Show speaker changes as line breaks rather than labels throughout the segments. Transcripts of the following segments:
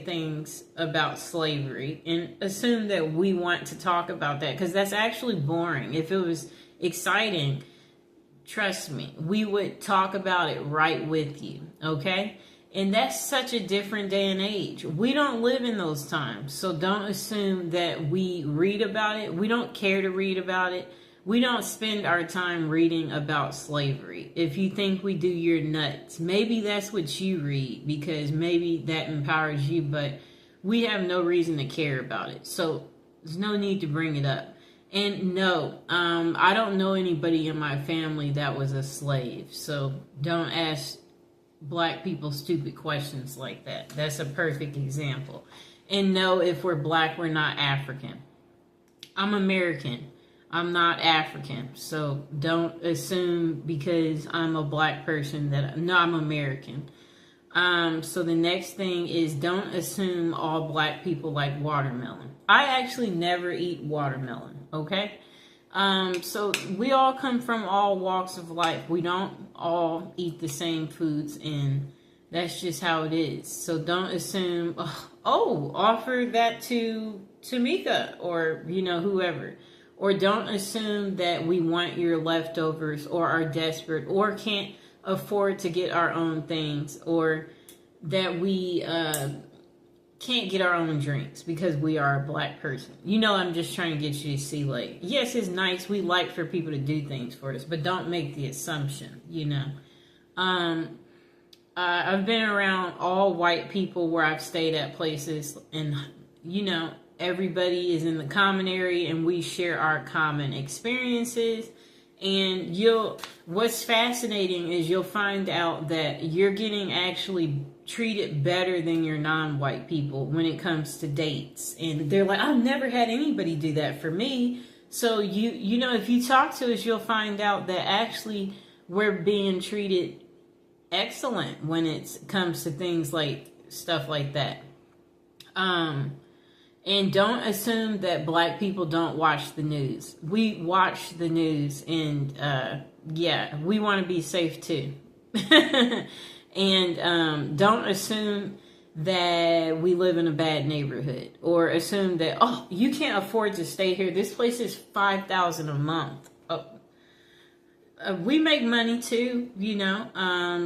say things about slavery and assume that we want to talk about that, because that's actually boring. If it was exciting, trust me, we would talk about it right with you, okay? And that's such a different day and age. We don't live in those times, so don't assume that we read about it. We don't care to read about it. We don't spend our time reading about slavery. If you think we do, you're nuts. Maybe that's what you read, because maybe that empowers you, but we have no reason to care about it. So there's no need to bring it up. And no, I don't know anybody in my family that was a slave. So don't ask black people stupid questions like that. That's a perfect example. And no, if we're black, we're not African. I'm American. I'm not African. So don't assume because I'm a black person that, no, I'm American. So the next thing is, don't assume all black people like watermelon. I actually never eat watermelon, okay? So we all come from all walks of life. We don't all eat the same foods, and that's just how it is. So don't assume, offer that to Tamika or, whoever. Or don't assume that we want your leftovers or are desperate or can't afford to get our own things, or that we can't get our own drinks because we are a black person. I'm just trying to get you to see, like, yes, it's nice. We like for people to do things for us, but don't make the assumption, I've been around all white people where I've stayed at places, and, everybody is in the common area and we share our common experiences. And what's fascinating is you'll find out that you're getting actually treated better than your non-white people when it comes to dates. And they're like, I've never had anybody do that for me. So if you talk to us, you'll find out that actually we're being treated excellent when it comes to things like stuff like that. And don't assume that black people don't watch the news. We watch the news, and we want to be safe too. And don't assume that we live in a bad neighborhood, or assume that, you can't afford to stay here. This place is $5,000 a month. We make money too,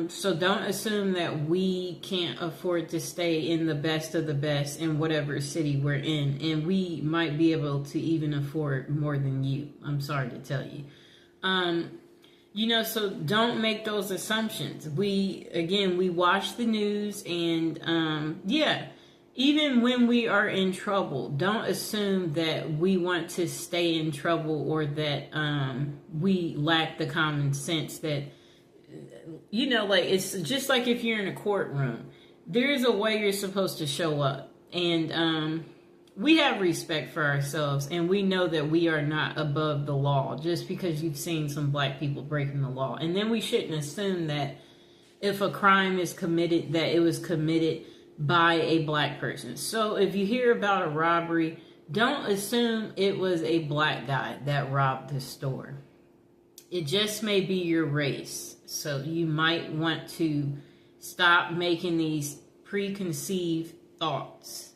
so don't assume that we can't afford to stay in the best of the best in whatever city we're in, and we might be able to even afford more than you. I'm sorry to tell you. So don't make those assumptions. We watch the news, and even when we are in trouble, don't assume that we want to stay in trouble, or that we lack the common sense that, it's just like if you're in a courtroom, there's a way you're supposed to show up. And we have respect for ourselves, and we know that we are not above the law just because you've seen some black people breaking the law. And then we shouldn't assume that if a crime is committed, that it was committed by a black person. So if you hear about a robbery, don't assume it was a black guy that robbed the store. It just may be your race. So you might want to stop making these preconceived thoughts.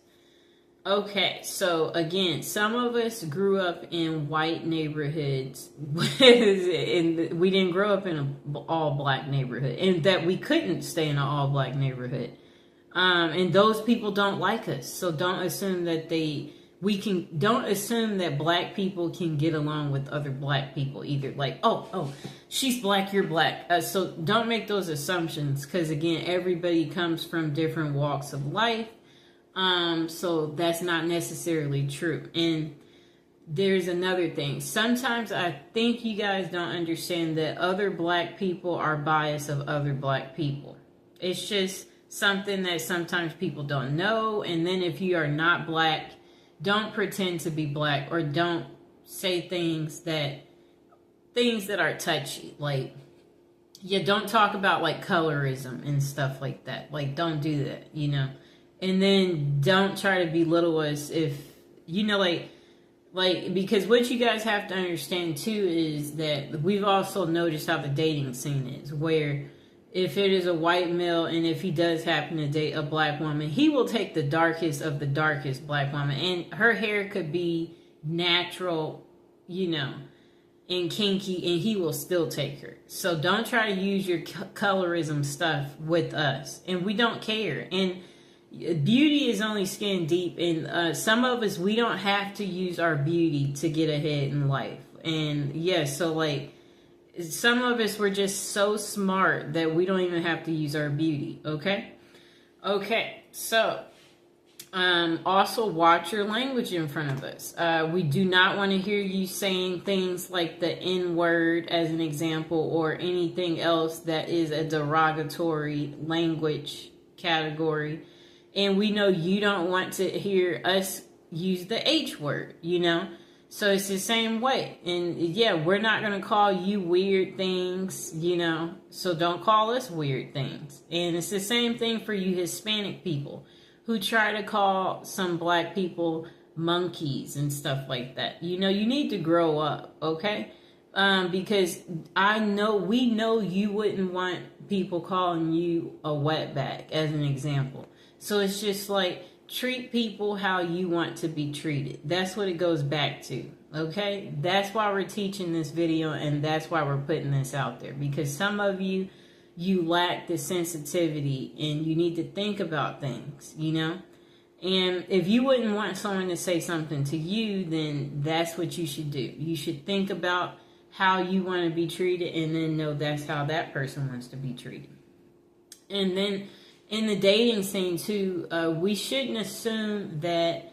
Okay, so again, some of us grew up in white neighborhoods, and we didn't grow up in an all-black neighborhood, and that we couldn't stay in an all-black neighborhood. And those people don't like us. So don't assume that don't assume that black people can get along with other black people either. Like, she's black, you're black. So don't make those assumptions, because again, everybody comes from different walks of life. So that's not necessarily true. And there's another thing. Sometimes I think you guys don't understand that other black people are biased of other black people. It's just something that sometimes people don't know. And then if you are not black, don't pretend to be black, or don't say things that are touchy. Like, don't talk about like colorism and stuff like that. Like, don't do that, And then don't try to belittle us if, because what you guys have to understand too is that we've also noticed how the dating scene is, where if it is a white male and if he does happen to date a black woman, he will take the darkest of the darkest black woman. And her hair could be natural, you know, and kinky, and he will still take her. So don't try to use your colorism stuff with us. And we don't care. And beauty is only skin deep. And some of us, we don't have to use our beauty to get ahead in life. And yes, so like, some of us were just so smart that we don't even have to use our beauty. Okay. So also watch your language in front of us. We do not want to hear you saying things like the N word as an example, or anything else that is a derogatory language category. And we know you don't want to hear us use the H word, you know. So it's the same way. And yeah, we're not going to call you weird things, you know, so don't call us weird things. And it's the same thing for you Hispanic people who try to call some black people monkeys and stuff like that. You know, you need to grow up, okay? Because we know you wouldn't want people calling you a wetback as an example. So it's just like, treat people how you want to be treated. That's what it goes back to, okay? That's why we're teaching this video, and that's why we're putting this out there. Because some of you lack the sensitivity, and you need to think about things, you know? And if you wouldn't want someone to say something to you, then that's what you should do. You should think about how you want to be treated, and then know that's how that person wants to be treated. And then in the dating scene too, we shouldn't assume that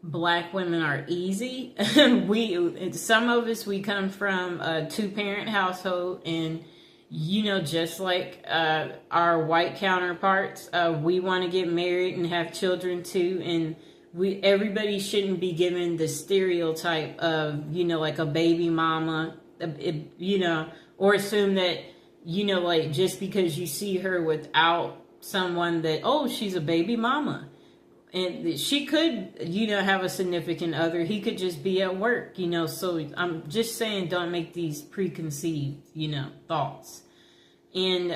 black women are easy. Some of us, we come from a 2-parent household, and you know, just like our white counterparts, we want to get married and have children too. And everybody shouldn't be given the stereotype of, you know, like a baby mama, you know, or assume that, you know, like, just because you see her without someone that, oh, she's a baby mama. And she could, you know, have a significant other. He could just be at work, you know. So I'm just saying, don't make these preconceived, you know, thoughts. And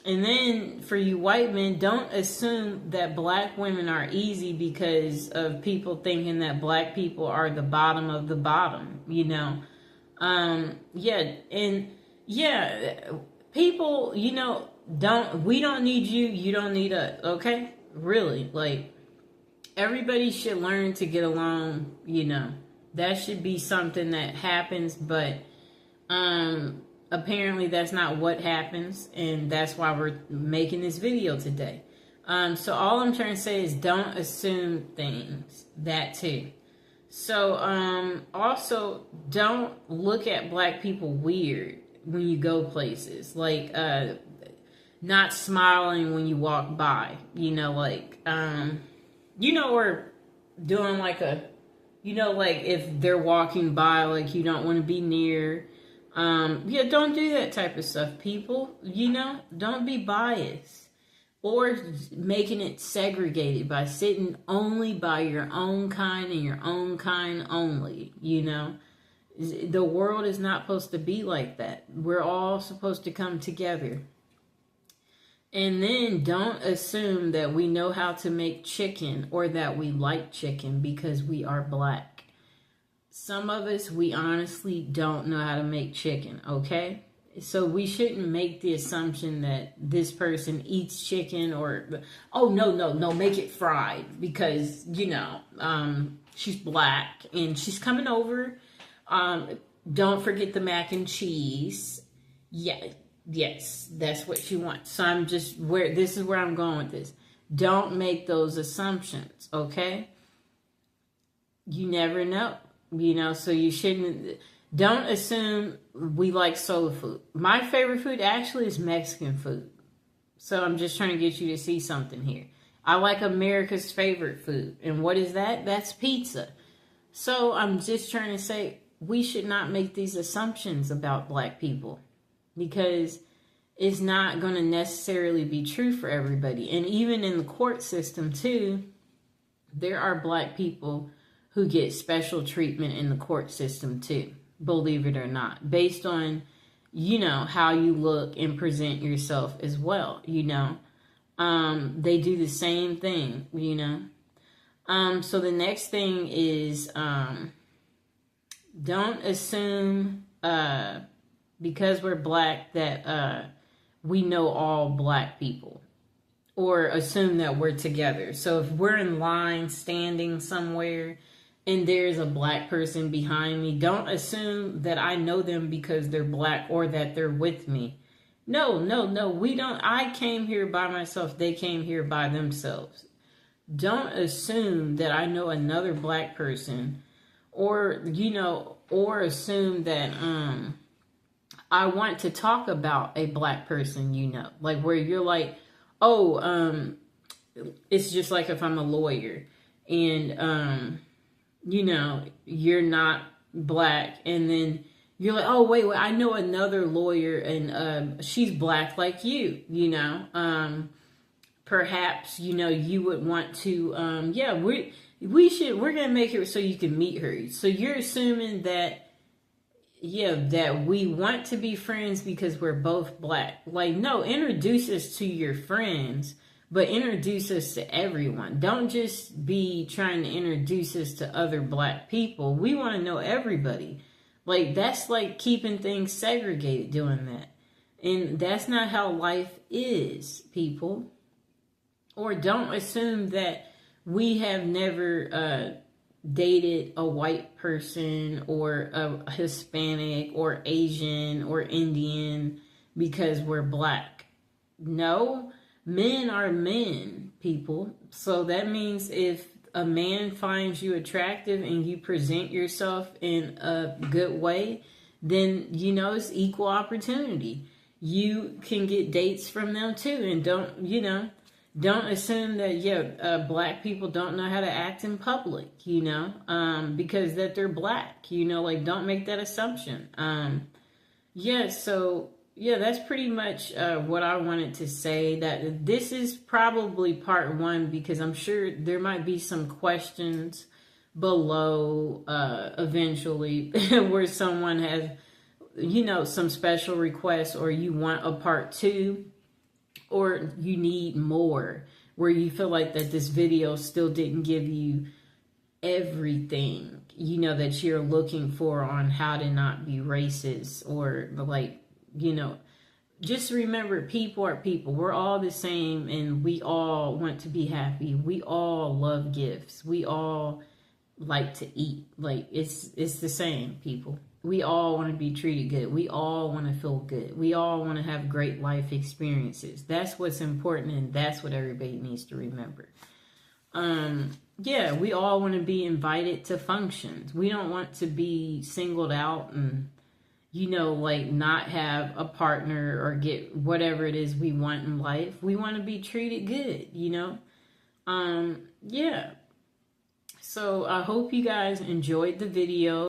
then for you white men, don't assume that black women are easy because of people thinking that black people are the bottom of the bottom, you know. People, you know, we don't need you, you don't need us, okay? Really, like, everybody should learn to get along, you know. That should be something that happens, but apparently that's not what happens, and that's why we're making this video today. So all I'm trying to say is don't assume things, that too. So also don't look at black people weird when you go places, like not smiling when you walk by, you know, like you know, or doing like a, you know, like if they're walking by, like you don't want to be near. Yeah, don't do that type of stuff, people. You know, don't be biased or making it segregated by sitting only by your own kind and your own kind only. You know, the world is not supposed to be like that. We're all supposed to come together. And then don't assume that we know how to make chicken or that we like chicken because we are black. Some of us, we honestly don't know how to make chicken, okay? So we shouldn't make the assumption that this person eats chicken or, oh, no, make it fried because, you know, she's black and she's coming over. Don't forget the mac and cheese. Yeah. Yes, that's what she wants. So this is where I'm going with this. Don't make those assumptions, okay? You never know, you know, so you don't assume we like soul food. My favorite food actually is Mexican food. So I'm just trying to get you to see something here. I like America's favorite food. And what is that? That's pizza. So I'm just trying to say we should not make these assumptions about black people, because it's not going to necessarily be true for everybody. And even in the court system too, there are black people who get special treatment in the court system too, believe it or not, based on you know, how you look and present yourself as well, you know. They do the same thing, you know. So the next thing is, don't assume, because we're black that, we know all black people, or assume that we're together. So if we're in line standing somewhere and there's a black person behind me, don't assume that I know them because they're black or that they're with me. No, we don't. I came here by myself. They came here by themselves. Don't assume that I know another black person, or, you know, or assume that, I want to talk about a black person, you know, like where you're like, oh, it's just like if I'm a lawyer and, you know, you're not black, and then you're like, oh, wait, I know another lawyer and, she's black like you know, perhaps, you know, you would want to, yeah, we're going to make it so you can meet her. So you're assuming that, yeah, that we want to be friends because we're both black. Like, no, introduce us to your friends, but introduce us to everyone. Don't just be trying to introduce us to other black people. We want to know everybody. Like, that's like keeping things segregated, doing that. And that's not how life is, people. Or don't assume that we have never dated a white person or a Hispanic or Asian or Indian because we're black. No, men are men, people. So that means if a man finds you attractive and you present yourself in a good way, then, you know, it's equal opportunity. You can get dates from them too. And don't, you know, don't assume that, yeah, black people don't know how to act in public, you know, because that they're black, you know, like, don't make that assumption. Yeah, so, yeah, that's pretty much what I wanted to say. That this is probably part one, because I'm sure there might be some questions below eventually where someone has, you know, some special requests, or you want a part two, or you need more, where you feel like that this video still didn't give you everything, you know, that you're looking for on how to not be racist, or like, you know, just remember, people are people. We're all the same, and we all want to be happy. We all love gifts. We all like to eat. Like, it's the same, people. We all want to be treated good. We all want to feel good. We all want to have great life experiences. That's what's important, and that's what everybody needs to remember. Yeah, we all want to be invited to functions. We don't want to be singled out and, you know, like, not have a partner or get whatever it is we want in life. We want to be treated good, you know? Yeah. So I hope you guys enjoyed the video.